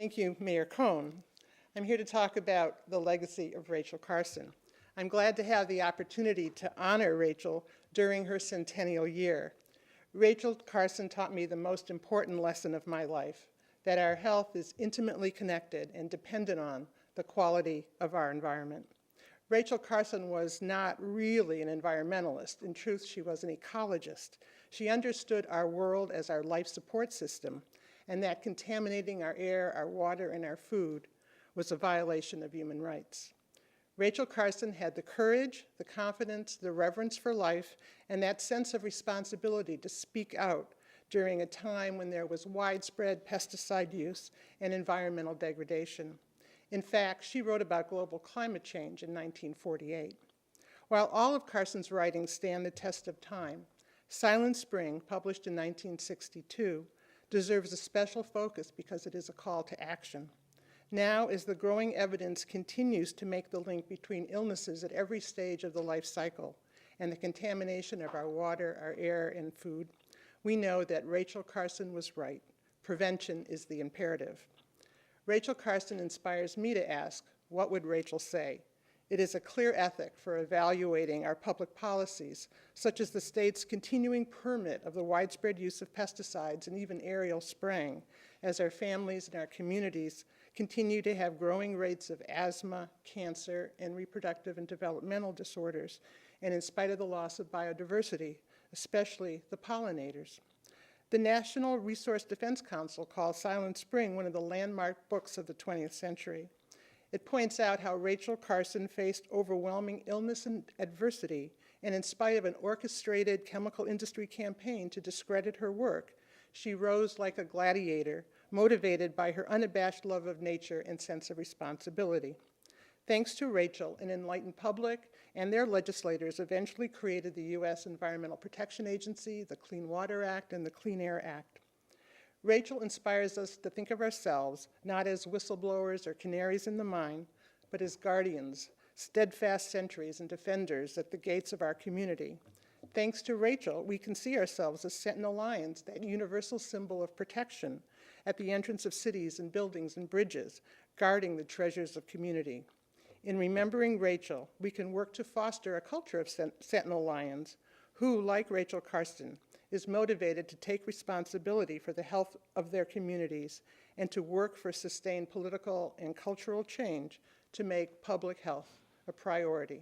Thank you, Mayor Cohn. I'm here to talk about the legacy of Rachel Carson. I'm glad to have the opportunity to honor Rachel during her centennial year. Rachel Carson taught me the most important lesson of my life, that our health is intimately connected and dependent on the quality of our environment. Rachel Carson was not really an environmentalist. In truth, she was an ecologist. She understood our world as our life support system, and that contaminating our air, our water, and our food was a violation of human rights. Rachel Carson had the courage, the confidence, the reverence for life, and that sense of responsibility to speak out during a time when there was widespread pesticide use and environmental degradation. In fact, she wrote about global climate change in 1948. While all of Carson's writings stand the test of time, Silent Spring, published in 1962, deserves a special focus because it is a call to action. Now, as the growing evidence continues to make the link between illnesses at every stage of the life cycle and the contamination of our water, our air, and food, we know that Rachel Carson was right. Prevention is the imperative. Rachel Carson inspires me to ask, what would Rachel say? It is a clear ethic for evaluating our public policies, such as the state's continuing permit of the widespread use of pesticides and even aerial spraying, as our families and our communities continue to have growing rates of asthma, cancer, and reproductive and developmental disorders, and in spite of the loss of biodiversity, especially the pollinators. The National Resource Defense Council calls Silent Spring one of the landmark books of the 20th century. It points out how Rachel Carson faced overwhelming illness and adversity, and in spite of an orchestrated chemical industry campaign to discredit her work, she rose like a gladiator, motivated by her unabashed love of nature and sense of responsibility. Thanks to Rachel, an enlightened public and their legislators eventually created the U.S. Environmental Protection Agency, the Clean Water Act, and the Clean Air Act. Rachel inspires us to think of ourselves not as whistleblowers or canaries in the mine, but as guardians, steadfast sentries and defenders at the gates of our community. Thanks to Rachel, we can see ourselves as sentinel lions, that universal symbol of protection at the entrance of cities and buildings and bridges, guarding the treasures of community. In remembering Rachel, we can work to foster a culture of sentinel lions who, like Rachel Carson, is motivated to take responsibility for the health of their communities and to work for sustained political and cultural change to make public health a priority.